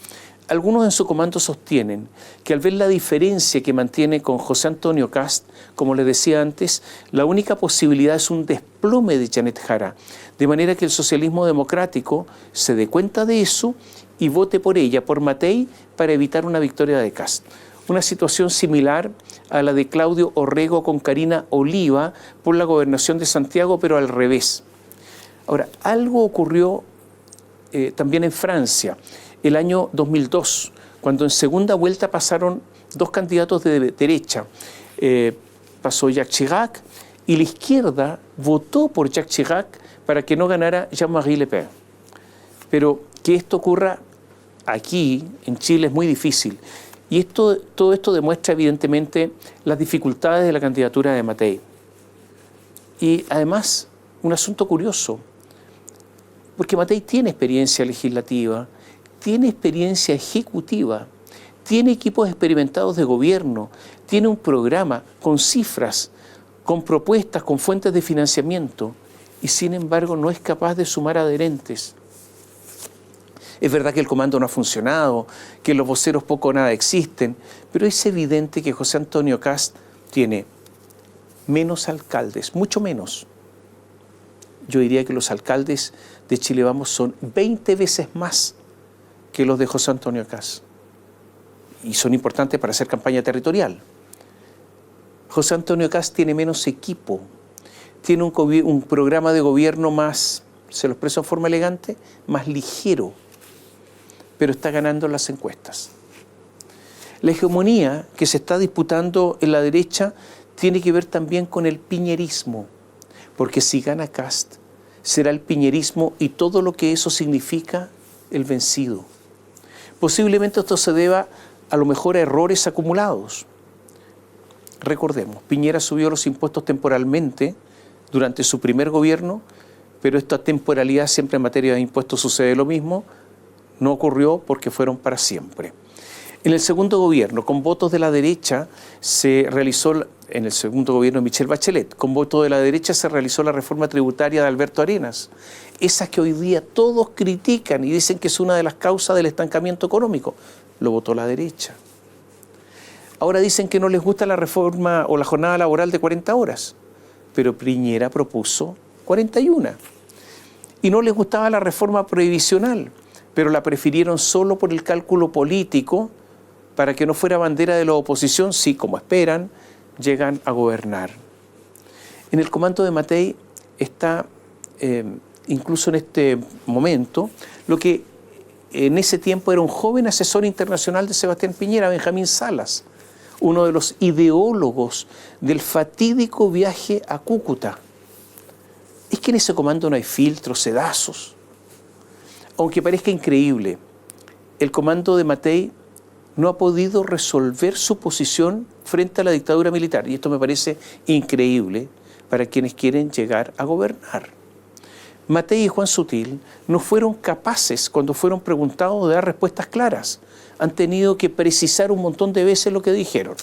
Algunos en su comando sostienen que al ver la diferencia que mantiene con José Antonio Kast, como les decía antes, la única posibilidad es un desplome de Janet Jara, de manera que el socialismo democrático se dé cuenta de eso y vote por ella, por Matei, para evitar una victoria de Kast. Una situación similar a la de Claudio Orrego con Karina Oliva por la gobernación de Santiago, pero al revés. Ahora, algo ocurrió también en Francia, el año 2002, cuando en segunda vuelta pasaron dos candidatos de derecha. Pasó Jacques Chirac y la izquierda votó por Jacques Chirac para que no ganara Jean-Marie Le Pen. Pero que esto ocurra aquí, en Chile, es muy difícil. Y todo esto demuestra evidentemente las dificultades de la candidatura de Matei. Y además, un asunto curioso, porque Matei tiene experiencia legislativa, tiene experiencia ejecutiva, tiene equipos experimentados de gobierno, tiene un programa con cifras, con propuestas, con fuentes de financiamiento, y sin embargo no es capaz de sumar adherentes. Es verdad que el comando no ha funcionado, que los voceros poco o nada existen, pero es evidente que José Antonio Kast tiene menos alcaldes, mucho menos. Yo diría que los alcaldes de Chile Vamos son 20 veces más que los de José Antonio Kast. Y son importantes para hacer campaña territorial. José Antonio Kast tiene menos equipo, tiene un programa de gobierno más, se lo expreso en forma elegante, más ligero, pero está ganando las encuestas. La hegemonía que se está disputando en la derecha tiene que ver también con el piñerismo, porque si gana Kast, será el piñerismo y todo lo que eso significa el vencido. Posiblemente esto se deba a lo mejor a errores acumulados. Recordemos, Piñera subió los impuestos temporalmente durante su primer gobierno, pero esta temporalidad siempre en materia de impuestos sucede lo mismo, no ocurrió porque fueron para siempre. En el segundo gobierno, con votos de la derecha, en el segundo gobierno de Michelle Bachelet, con votos de la derecha se realizó la reforma tributaria de Alberto Arenas, esa que hoy día todos critican y dicen que es una de las causas del estancamiento económico. Lo votó la derecha. Ahora dicen que no les gusta la reforma o la jornada laboral de 40 horas, pero Piñera propuso 41. Y no les gustaba la reforma previsional, pero la prefirieron solo por el cálculo político para que no fuera bandera de la oposición, si, como esperan, llegan a gobernar. En el comando de Matei está, incluso en este momento, lo que en ese tiempo era un joven asesor internacional de Sebastián Piñera, Benjamín Salas, uno de los ideólogos del fatídico viaje a Cúcuta. Es que en ese comando no hay filtros, sedazos. Aunque parezca increíble, el comando de Matei no ha podido resolver su posición frente a la dictadura militar. Y esto me parece increíble para quienes quieren llegar a gobernar. Matei y Juan Sutil no fueron capaces, cuando fueron preguntados, de dar respuestas claras. Han tenido que precisar un montón de veces lo que dijeron.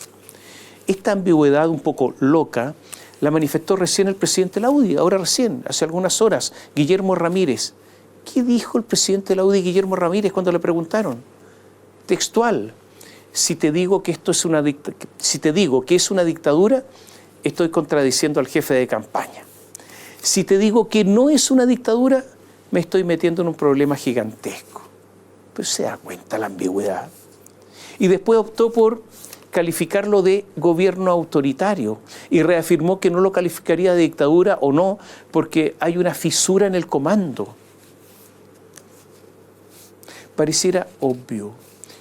Esta ambigüedad un poco loca la manifestó recién el presidente de la UDI, ahora recién, hace algunas horas, Guillermo Ramírez. ¿Qué dijo el presidente de la UDI, Guillermo Ramírez, cuando le preguntaron? Textual: si te digo que es una dictadura, estoy contradiciendo al jefe de campaña. Si te digo que no es una dictadura, me estoy metiendo en un problema gigantesco. Pero se da cuenta la ambigüedad. Y después optó por calificarlo de gobierno autoritario y reafirmó que no lo calificaría de dictadura o no, porque hay una fisura en el comando. Pareciera obvio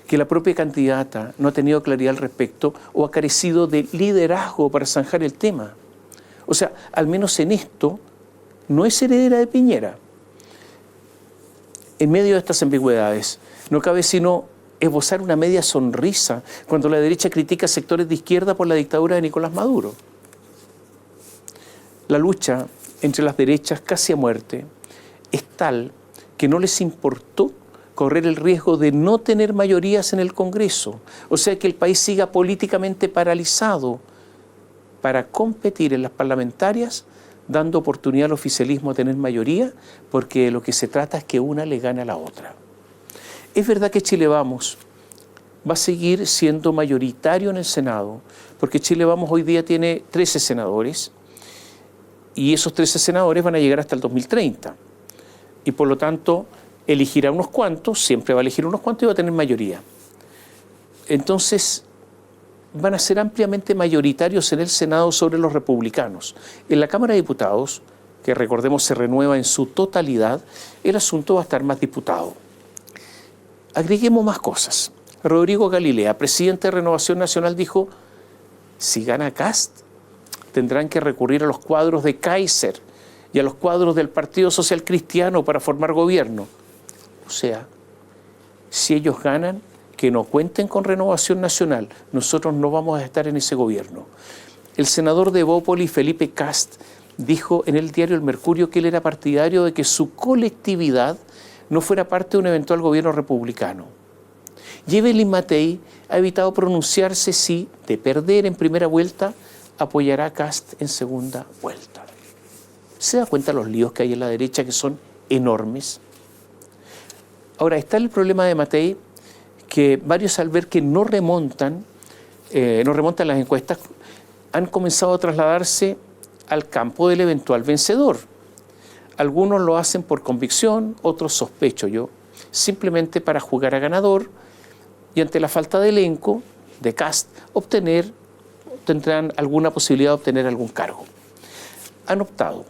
que la propia candidata no ha tenido claridad al respecto o ha carecido de liderazgo para zanjar el tema. O sea, al menos en esto, no es heredera de Piñera. En medio de estas ambigüedades, no cabe sino esbozar una media sonrisa cuando la derecha critica sectores de izquierda por la dictadura de Nicolás Maduro. La lucha entre las derechas casi a muerte es tal que no les importó correr el riesgo de no tener mayorías en el Congreso, o sea que el país siga políticamente paralizado para competir en las parlamentarias, dando oportunidad al oficialismo a tener mayoría, porque de lo que se trata es que una le gane a la otra. Es verdad que Chile Vamos va a seguir siendo mayoritario en el Senado, porque Chile Vamos hoy día tiene 13 senadores, y esos 13 senadores van a llegar hasta el 2030. Y por lo tanto, elegirá unos cuantos, siempre va a elegir unos cuantos y va a tener mayoría. Entonces, van a ser ampliamente mayoritarios en el Senado sobre los republicanos. En la Cámara de Diputados, que recordemos se renueva en su totalidad, el asunto va a estar más disputado. Agreguemos más cosas. Rodrigo Galilea, presidente de Renovación Nacional, dijo, si gana Kast, tendrán que recurrir a los cuadros de Kaiser y a los cuadros del Partido Social Cristiano para formar gobierno. O sea, si ellos ganan, que no cuenten con Renovación Nacional, nosotros no vamos a estar en ese gobierno. El senador de Bópoli, Felipe Kast, dijo en el diario El Mercurio que él era partidario de que su colectividad no fuera parte de un eventual gobierno republicano. Y Evelyn Matei ha evitado pronunciarse si, de perder en primera vuelta, apoyará a Kast en segunda vuelta. ¿Se da cuenta los líos que hay en la derecha que son enormes? Ahora, está el problema de Matei, que varios al ver que no remontan las encuestas, han comenzado a trasladarse al campo del eventual vencedor. Algunos lo hacen por convicción, otros sospecho yo, simplemente para jugar a ganador y ante la falta de elenco de Kast tendrán alguna posibilidad de obtener algún cargo. Han optado,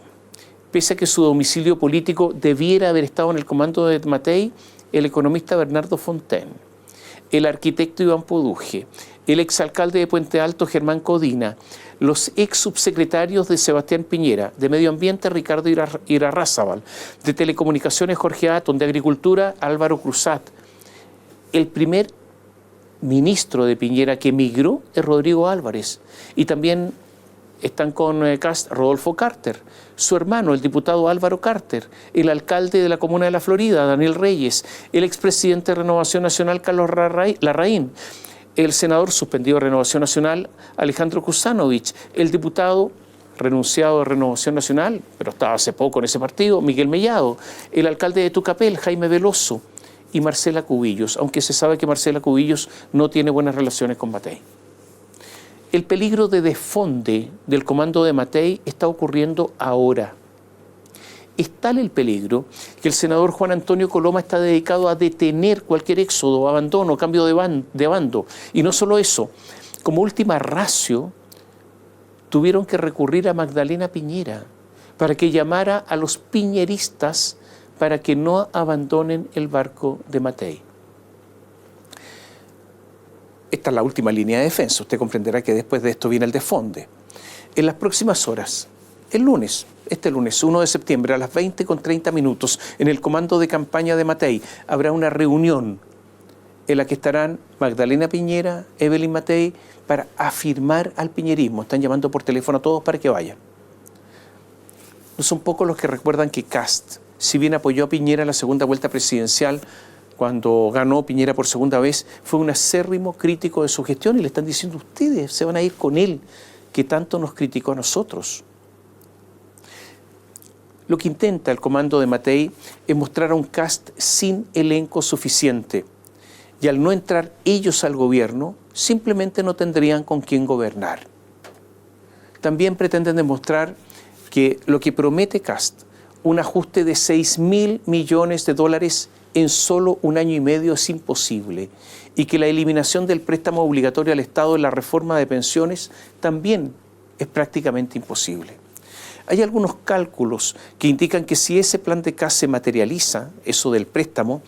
pese a que su domicilio político debiera haber estado en el comando de Matei, el economista Bernardo Fontaine, el arquitecto Iván Poduje, el exalcalde de Puente Alto Germán Codina, los ex subsecretarios de Sebastián Piñera, de Medio Ambiente Ricardo Irarrázaval, de Telecomunicaciones Jorge Atón, de Agricultura Álvaro Cruzat. El primer ministro de Piñera que emigró es Rodrigo Álvarez, y también están con Kast Rodolfo Carter, su hermano, el diputado Álvaro Carter, el alcalde de la Comuna de La Florida, Daniel Reyes, el expresidente de Renovación Nacional, Carlos Larraín, el senador suspendido de Renovación Nacional, Alejandro Kuzanovich, el diputado renunciado de Renovación Nacional, pero estaba hace poco en ese partido, Miguel Mellado, el alcalde de Tucapel, Jaime Veloso, y Marcela Cubillos, aunque se sabe que Marcela Cubillos no tiene buenas relaciones con Matei. El peligro de desfonde del comando de Matei está ocurriendo ahora. Es tal el peligro que el senador Juan Antonio Coloma está dedicado a detener cualquier éxodo, abandono, cambio de bando. Y no solo eso, como última ratio, tuvieron que recurrir a Magdalena Piñera para que llamara a los piñeristas para que no abandonen el barco de Matei. Esta es la última línea de defensa. Usted comprenderá que después de esto viene el desfonde. En las próximas horas, este lunes 1 de septiembre a las 20:30, en el comando de campaña de Matei, habrá una reunión en la que estarán Magdalena Piñera, Evelyn Matei, para afirmar al piñerismo. Están llamando por teléfono a todos para que vayan. No son pocos los que recuerdan que Kast, si bien apoyó a Piñera en la segunda vuelta presidencial, cuando ganó Piñera por segunda vez, fue un acérrimo crítico de su gestión y le están diciendo, ustedes se van a ir con él, que tanto nos criticó a nosotros. Lo que intenta el comando de Matei es mostrar a un Kast sin elenco suficiente. Y al no entrar ellos al gobierno, simplemente no tendrían con quién gobernar. También pretenden demostrar que lo que promete Kast, un ajuste de 6.000 millones de dólares en solo un año y medio, es imposible, y que la eliminación del préstamo obligatorio al Estado en la reforma de pensiones también es prácticamente imposible. Hay algunos cálculos que indican que si ese plan de Kast se materializa, eso del préstamo,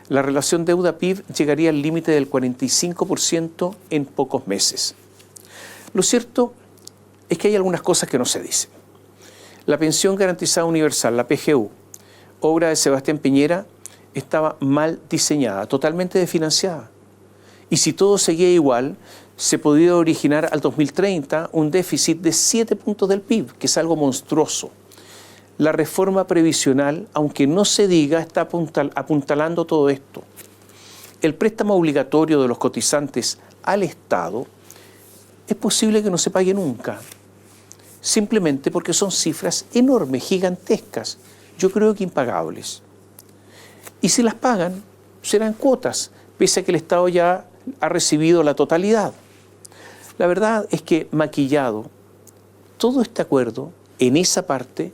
la relación deuda-PIB llegaría al límite del 45% en pocos meses. Lo cierto es que hay algunas cosas que no se dicen. La pensión garantizada universal, la PGU, obra de Sebastián Piñera, estaba mal diseñada, totalmente desfinanciada. Y si todo seguía igual, se podría originar al 2030 un déficit de 7 puntos del PIB, que es algo monstruoso. La reforma previsional, aunque no se diga, está apuntalando todo esto. El préstamo obligatorio de los cotizantes al Estado es posible que no se pague nunca, simplemente porque son cifras enormes, gigantescas, yo creo que impagables. Y si las pagan, serán cuotas, pese a que el Estado ya ha recibido la totalidad. La verdad es que maquillado, todo este acuerdo, en esa parte,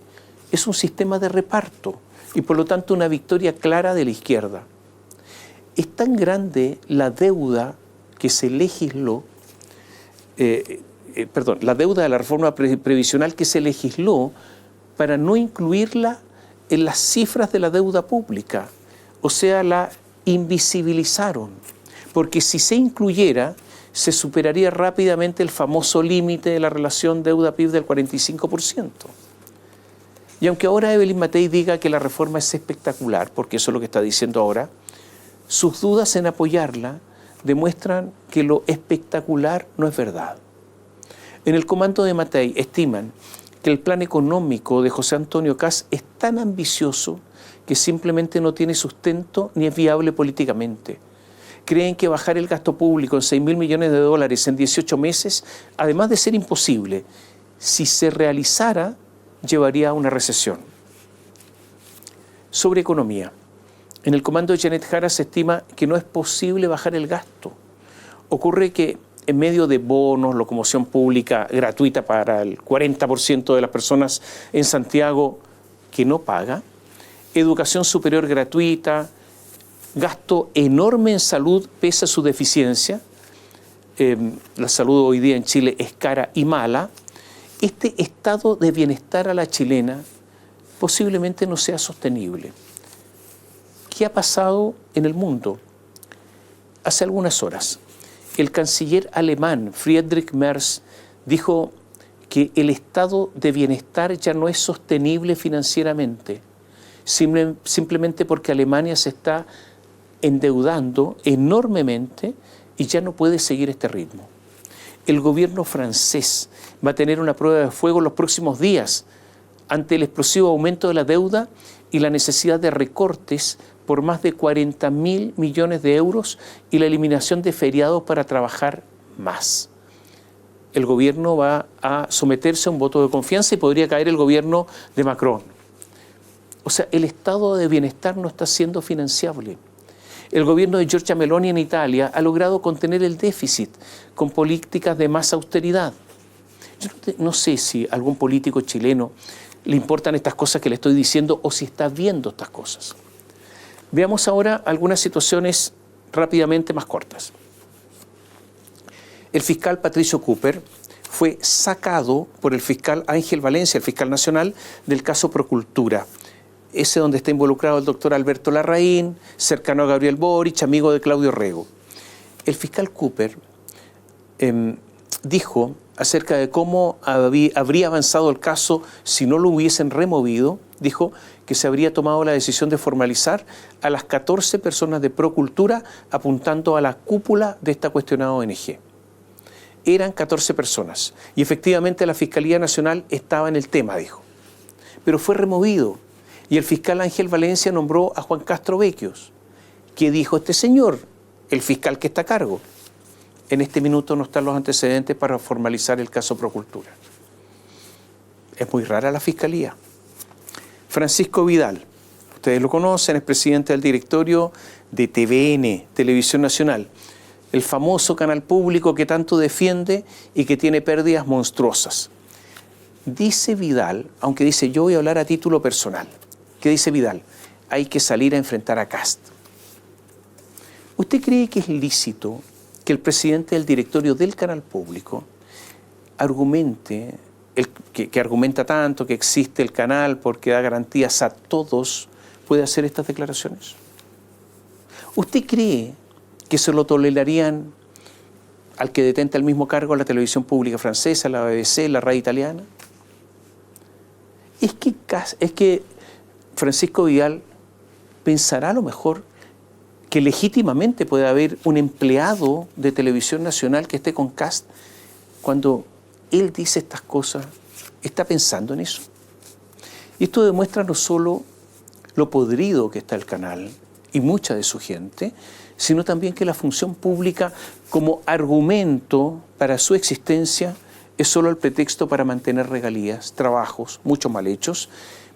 es un sistema de reparto y por lo tanto una victoria clara de la izquierda. Es tan grande la deuda que se legisló, la deuda de la reforma previsional que se legisló para no incluirla en las cifras de la deuda pública, o sea, la invisibilizaron, porque si se incluyera, se superaría rápidamente el famoso límite de la relación deuda-PIB del 45%. Y aunque ahora Evelyn Matei diga que la reforma es espectacular, porque eso es lo que está diciendo ahora, sus dudas en apoyarla demuestran que lo espectacular no es verdad. En el comando de Matei estiman que el plan económico de José Antonio Kast es tan ambicioso que simplemente no tiene sustento ni es viable políticamente. Creen que bajar el gasto público en 6.000 millones de dólares en 18 meses, además de ser imposible, si se realizara, llevaría a una recesión. Sobre economía. En el comando de Janet Jara se estima que no es posible bajar el gasto. Ocurre que en medio de bonos, locomoción pública gratuita para el 40% de las personas en Santiago que no paga, educación superior gratuita, gasto enorme en salud pese a su deficiencia, la salud hoy día en Chile es cara y mala, este estado de bienestar a la chilena posiblemente no sea sostenible. ¿Qué ha pasado en el mundo? Hace algunas horas, el canciller alemán Friedrich Merz dijo que el estado de bienestar ya no es sostenible financieramente, simplemente porque Alemania se está endeudando enormemente y ya no puede seguir este ritmo. El gobierno francés va a tener una prueba de fuego en los próximos días ante el explosivo aumento de la deuda y la necesidad de recortes por más de 40.000 millones de euros y la eliminación de feriados para trabajar más. El gobierno va a someterse a un voto de confianza y podría caer el gobierno de Macron. O sea, el estado de bienestar no está siendo financiable. El gobierno de Giorgia Meloni en Italia ha logrado contener el déficit con políticas de más austeridad. Yo no sé si a algún político chileno le importan estas cosas que le estoy diciendo o si está viendo estas cosas. Veamos ahora algunas situaciones rápidamente más cortas. El fiscal Patricio Cooper fue sacado por el fiscal Ángel Valencia, el fiscal nacional, del caso Procultura. Ese donde está involucrado el doctor Alberto Larraín, cercano a Gabriel Boric, amigo de Claudio Rego. El fiscal Cooper dijo acerca de cómo habría avanzado el caso si no lo hubiesen removido, dijo que se habría tomado la decisión de formalizar a las 14 personas de Procultura apuntando a la cúpula de esta cuestionada ONG. Eran 14 personas y efectivamente la Fiscalía Nacional estaba en el tema, dijo. Pero fue removido y el fiscal Ángel Valencia nombró a Juan Castro Becchios. ¿Qué dijo este señor, el fiscal que está a cargo? En este minuto no están los antecedentes para formalizar el caso Procultura. Es muy rara la Fiscalía. Francisco Vidal, ustedes lo conocen, es presidente del directorio de TVN, Televisión Nacional, el famoso canal público que tanto defiende y que tiene pérdidas monstruosas. Dice Vidal, aunque dice yo voy a hablar a título personal, ¿qué dice Vidal? Hay que salir a enfrentar a Kast. ¿Usted cree que es lícito que el presidente del directorio del canal público argumente, que argumenta tanto que existe el canal porque da garantías a todos, puede hacer estas declaraciones? ¿Usted cree que se lo tolerarían al que detenta el mismo cargo en la televisión pública francesa, la BBC, la radio italiana? Es que Francisco Vidal pensará a lo mejor que legítimamente puede haber un empleado de televisión nacional que esté con Kast. Cuando él dice estas cosas, está pensando en eso. Y esto demuestra no solo lo podrido que está el canal y mucha de su gente, sino también que la función pública como argumento para su existencia es solo el pretexto para mantener regalías, trabajos, mucho mal hechos,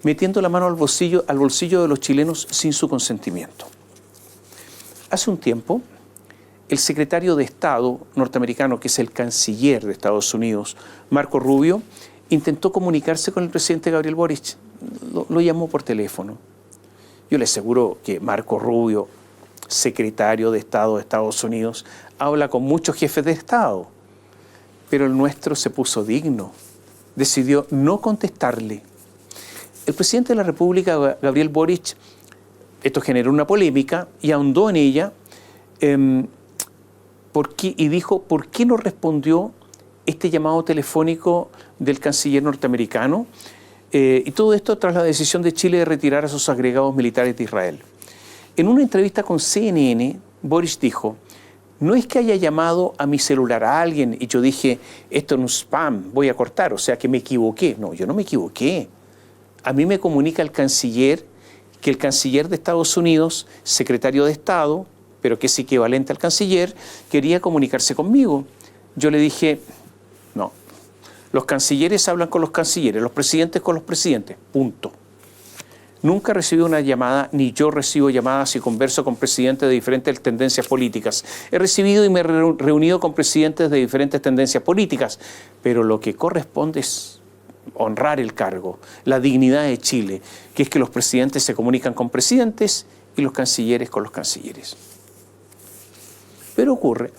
metiendo la mano al bolsillo de los chilenos sin su consentimiento. Hace un tiempo, el secretario de Estado norteamericano, que es el canciller de Estados Unidos, Marco Rubio, intentó comunicarse con el presidente Gabriel Boric. Lo llamó por teléfono. Yo le aseguro que Marco Rubio, secretario de Estado de Estados Unidos, habla con muchos jefes de Estado, pero el nuestro se puso digno, decidió no contestarle. El presidente de la República, Gabriel Boric, esto generó una polémica y ahondó en ella y dijo, ¿por qué no respondió este llamado telefónico del canciller norteamericano? Y todo esto tras la decisión de Chile de retirar a sus agregados militares de Israel. En una entrevista con CNN, Boric dijo, no es que haya llamado a mi celular a alguien y yo dije, esto es un spam, voy a cortar, o sea que me equivoqué. No, yo no me equivoqué. A mí me comunica el canciller que el canciller de Estados Unidos, secretario de Estado, pero que es equivalente al canciller, quería comunicarse conmigo. Yo le dije, no, los cancilleres hablan con los cancilleres, los presidentes con los presidentes, punto. Nunca recibí una llamada, ni yo recibo llamadas y converso con presidentes de diferentes tendencias políticas. He recibido y me he reunido con presidentes de diferentes tendencias políticas, pero lo que corresponde es honrar el cargo, la dignidad de Chile, que es que los presidentes se comunican con presidentes y los cancilleres con los cancilleres. Pero ocurre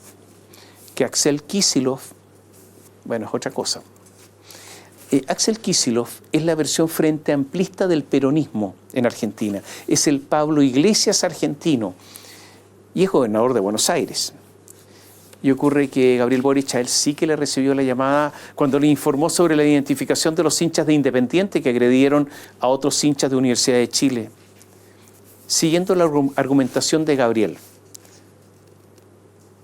que Axel Kicillof, bueno, es otra cosa. Axel Kicillof es la versión frente amplista del peronismo en Argentina. Es el Pablo Iglesias argentino y es gobernador de Buenos Aires. Y ocurre que Gabriel Boric a él sí que le recibió la llamada cuando le informó sobre la identificación de los hinchas de Independiente que agredieron a otros hinchas de Universidad de Chile. Siguiendo la argumentación de Gabriel,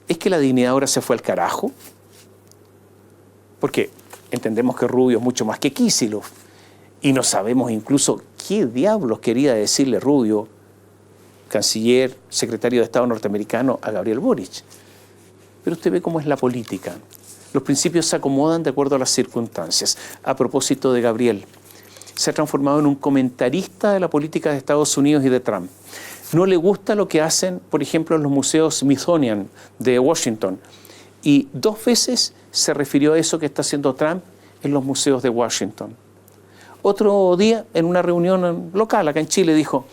¿es que la dignidad ahora se fue al carajo? Porque entendemos que Rubio es mucho más que Kicillof y no sabemos incluso qué diablos quería decirle Rubio, canciller, secretario de Estado norteamericano, a Gabriel Boric. Pero usted ve cómo es la política. Los principios se acomodan de acuerdo a las circunstancias. A propósito de Gabriel, se ha transformado en un comentarista de la política de Estados Unidos y de Trump. No le gusta lo que hacen, por ejemplo, en los museos Smithsonian de Washington. Y 2 veces se refirió a eso que está haciendo Trump en los museos de Washington. Otro día, en una reunión local acá en Chile, dijo,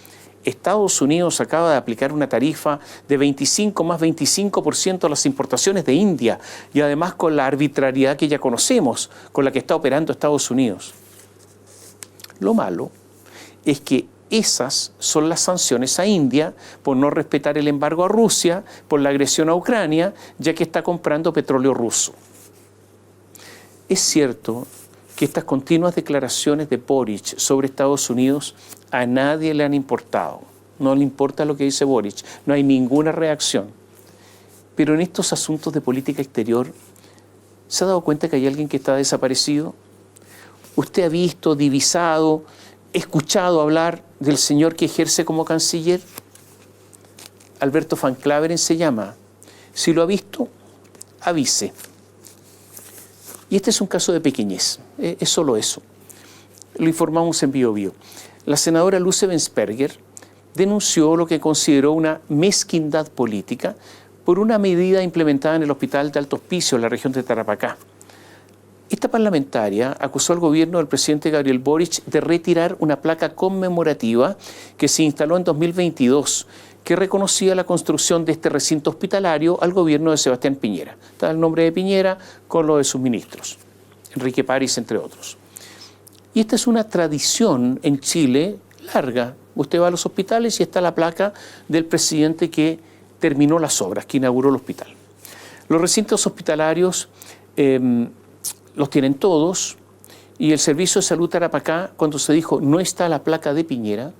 Estados Unidos acaba de aplicar una tarifa de 25 más 25% a las importaciones de India y además con la arbitrariedad que ya conocemos, con la que está operando Estados Unidos. Lo malo es que esas son las sanciones a India por no respetar el embargo a Rusia, por la agresión a Ucrania, ya que está comprando petróleo ruso. Es cierto que estas continuas declaraciones de Boric sobre Estados Unidos a nadie le han importado. No le importa lo que dice Boric, no hay ninguna reacción. Pero en estos asuntos de política exterior, ¿se ha dado cuenta que hay alguien que está desaparecido? ¿Usted ha visto, divisado, escuchado hablar del señor que ejerce como canciller? Alberto Van Claveren se llama. Si lo ha visto, avise. Y este es un caso de pequeñez, es solo eso. Lo informamos en Bio Bio. La senadora Luce Bensperger denunció lo que consideró una mezquindad política por una medida implementada en el Hospital de Alto Hospicio, en la región de Tarapacá. Esta parlamentaria acusó al gobierno del presidente Gabriel Boric de retirar una placa conmemorativa que se instaló en 2022, que reconocía la construcción de este recinto hospitalario al gobierno de Sebastián Piñera. Está el nombre de Piñera con lo de sus ministros, Enrique París, entre otros. Y esta es una tradición en Chile larga. Usted va a los hospitales y está la placa del presidente que terminó las obras, que inauguró el hospital. Los recintos hospitalarios los tienen todos, y el Servicio de Salud Tarapacá, cuando se dijo no está la placa de Piñera,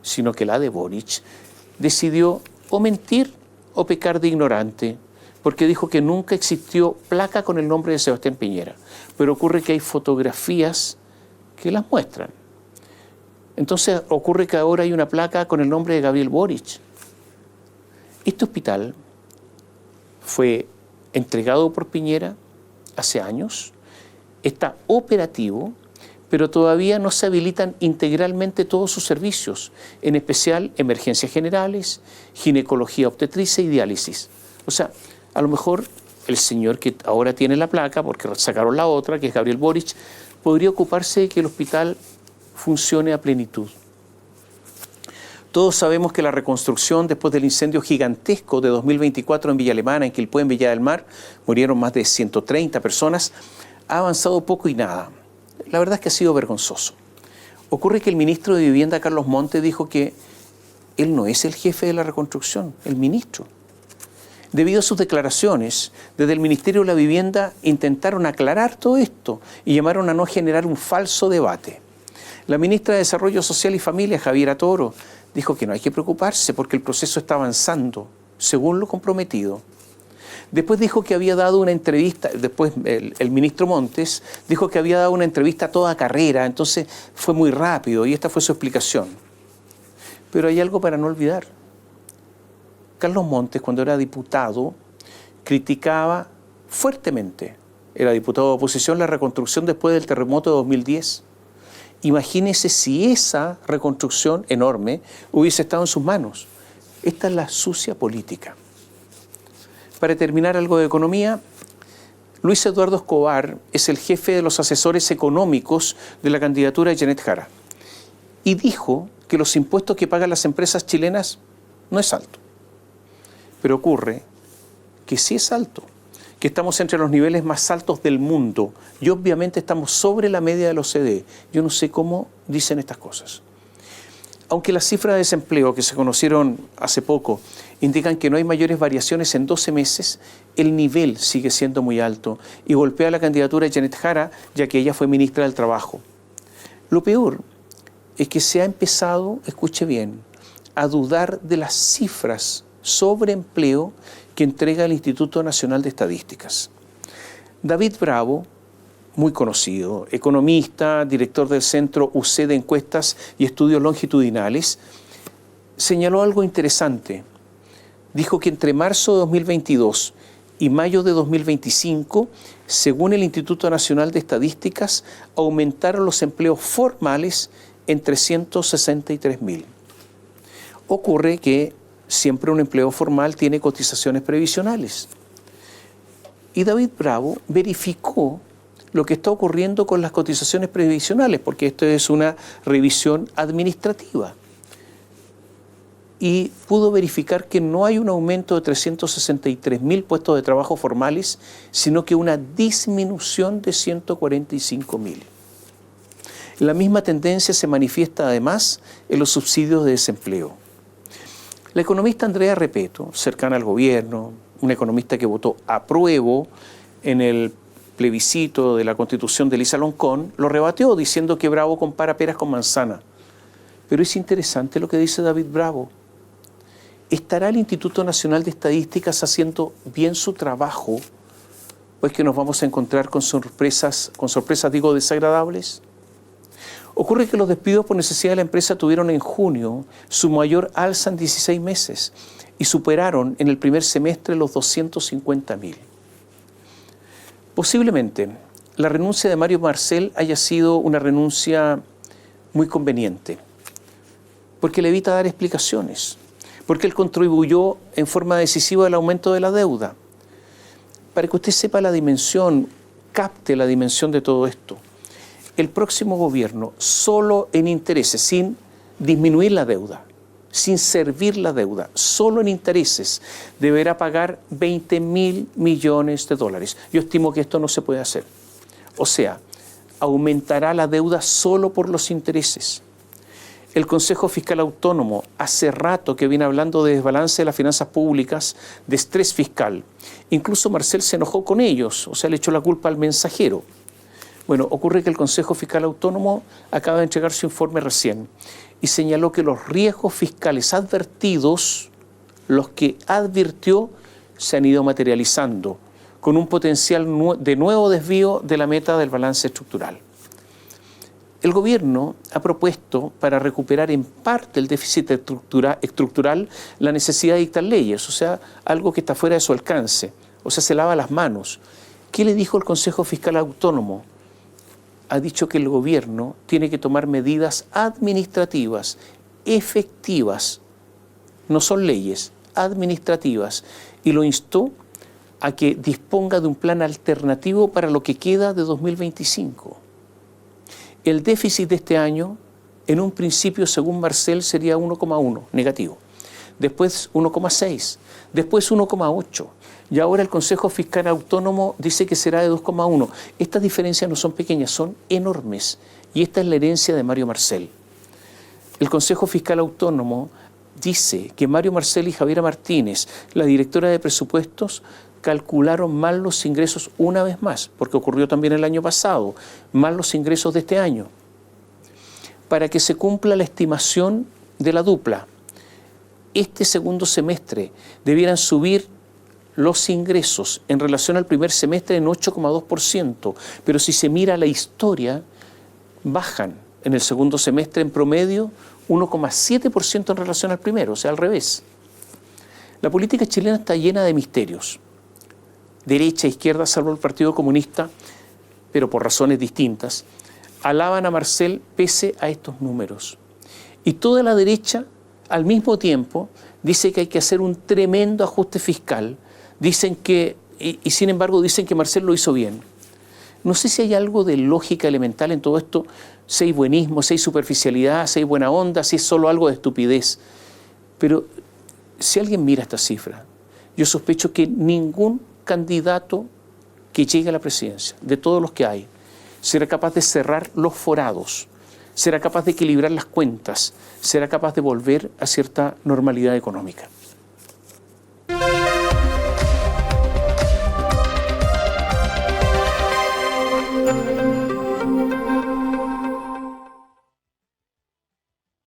sino que la de Boric, decidió o mentir o pecar de ignorante, porque dijo que nunca existió placa con el nombre de Sebastián Piñera. Pero ocurre que hay fotografías que las muestran. Entonces ocurre que ahora hay una placa con el nombre de Gabriel Boric. Este hospital fue entregado por Piñera hace años, está operativo, pero todavía no se habilitan integralmente todos sus servicios, en especial emergencias generales, ginecología obstetricia y diálisis. O sea, a lo mejor el señor que ahora tiene la placa, porque sacaron la otra, que es Gabriel Boric, podría ocuparse de que el hospital funcione a plenitud. Todos sabemos que la reconstrucción después del incendio gigantesco de 2024 en Villa Alemana, en Quilpué, en Viña del Mar, murieron más de 130 personas, ha avanzado poco y nada. La verdad es que ha sido vergonzoso. Ocurre que el ministro de Vivienda, Carlos Montes, dijo que él no es el jefe de la reconstrucción, el ministro. Debido a sus declaraciones, desde el Ministerio de la Vivienda intentaron aclarar todo esto y llamaron a no generar un falso debate. La ministra de Desarrollo Social y Familia, Javiera Toro, dijo que no hay que preocuparse porque el proceso está avanzando, según lo comprometido. Después dijo que había dado una entrevista, después el ministro Montes dijo que había dado una entrevista a toda carrera, entonces fue muy rápido y esta fue su explicación. Pero hay algo para no olvidar. Carlos Montes, cuando era diputado, criticaba fuertemente, era diputado de oposición, la reconstrucción después del terremoto de 2010. Imagínese si esa reconstrucción enorme hubiese estado en sus manos. Esta es la sucia política. Para terminar, algo de economía. Luis Eduardo Escobar es el jefe de los asesores económicos de la candidatura de Janet Jara y dijo que los impuestos que pagan las empresas chilenas no es alto. Pero ocurre que sí es alto, que estamos entre los niveles más altos del mundo y obviamente estamos sobre la media de la OCDE. Yo no sé cómo dicen estas cosas. Aunque las cifras de desempleo que se conocieron hace poco indican que no hay mayores variaciones en 12 meses, el nivel sigue siendo muy alto y golpea la candidatura de Janet Jara, ya que ella fue ministra del Trabajo. Lo peor es que se ha empezado, escuche bien, a dudar de las cifras sobre empleo que entrega el Instituto Nacional de Estadísticas. David Bravo, muy conocido, economista, director del Centro UC de Encuestas y Estudios Longitudinales, señaló algo interesante. Dijo que entre marzo de 2022 y mayo de 2025, según el Instituto Nacional de Estadísticas, aumentaron los empleos formales en 363.000. Ocurre que siempre un empleo formal tiene cotizaciones previsionales. Y David Bravo verificó lo que está ocurriendo con las cotizaciones previsionales, porque esto es una revisión administrativa. Y pudo verificar que no hay un aumento de 363.000 puestos de trabajo formales, sino que una disminución de 145.000. La misma tendencia se manifiesta además en los subsidios de desempleo. La economista Andrea Repeto, cercana al gobierno, una economista que votó apruebo en el plebiscito de la Constitución de Elisa Loncón, lo rebatió diciendo que Bravo compara peras con manzana. Pero es interesante lo que dice David Bravo. ¿Estará el Instituto Nacional de Estadísticas haciendo bien su trabajo? ¿O es que nos vamos a encontrar con sorpresas desagradables? Ocurre que los despidos por necesidad de la empresa tuvieron en junio su mayor alza en 16 meses y superaron en el primer semestre los 250.000. Posiblemente la renuncia de Mario Marcel haya sido una renuncia muy conveniente, porque le evita dar explicaciones, porque él contribuyó en forma decisiva al aumento de la deuda. Para que usted sepa la dimensión, capte la dimensión de todo esto. El próximo gobierno, solo en intereses, sin disminuir la deuda, sin servir la deuda, solo en intereses, deberá pagar 20.000 millones de dólares. Yo estimo que esto no se puede hacer. O sea, aumentará la deuda solo por los intereses. El Consejo Fiscal Autónomo hace rato que viene hablando de desbalance de las finanzas públicas, de estrés fiscal. Incluso Marcel se enojó con ellos, o sea, le echó la culpa al mensajero. Bueno, ocurre que el Consejo Fiscal Autónomo acaba de entregar su informe recién y señaló que los riesgos fiscales advertidos, los que advirtió, se han ido materializando con un potencial de nuevo desvío de la meta del balance estructural. El gobierno ha propuesto, para recuperar en parte el déficit estructural, la necesidad de dictar leyes, o sea, algo que está fuera de su alcance, o sea, se lava las manos. ¿Qué le dijo el Consejo Fiscal Autónomo? Ha dicho que el gobierno tiene que tomar medidas administrativas, efectivas, no son leyes, administrativas, y lo instó a que disponga de un plan alternativo para lo que queda de 2025. El déficit de este año, en un principio, según Marcel, sería 1,1, negativo. Después 1,6, después 1,8. Y ahora el Consejo Fiscal Autónomo dice que será de 2,1. Estas diferencias no son pequeñas, son enormes. Y esta es la herencia de Mario Marcel. El Consejo Fiscal Autónomo dice que Mario Marcel y Javiera Martínez, la directora de presupuestos, calcularon mal los ingresos una vez más, porque ocurrió también el año pasado, mal los ingresos de este año. Para que se cumpla la estimación de la dupla, este segundo semestre debieran subir los ingresos en relación al primer semestre en 8,2%, pero si se mira la historia, bajan en el segundo semestre en promedio 1,7% en relación al primero, o sea, al revés. La política chilena está llena de misterios. Derecha, izquierda, salvo el Partido Comunista, pero por razones distintas, alaban a Marcel pese a estos números. Y toda la derecha, al mismo tiempo, dice que hay que hacer un tremendo ajuste fiscal, dicen que, y sin embargo dicen que Marcel lo hizo bien. No sé si hay algo de lógica elemental en todo esto, si hay buenismo, si hay superficialidad, si hay buena onda, si es solo algo de estupidez. Pero si alguien mira esta cifra, yo sospecho que ningún candidato que llegue a la presidencia, de todos los que hay, será capaz de cerrar los forados, será capaz de equilibrar las cuentas, será capaz de volver a cierta normalidad económica.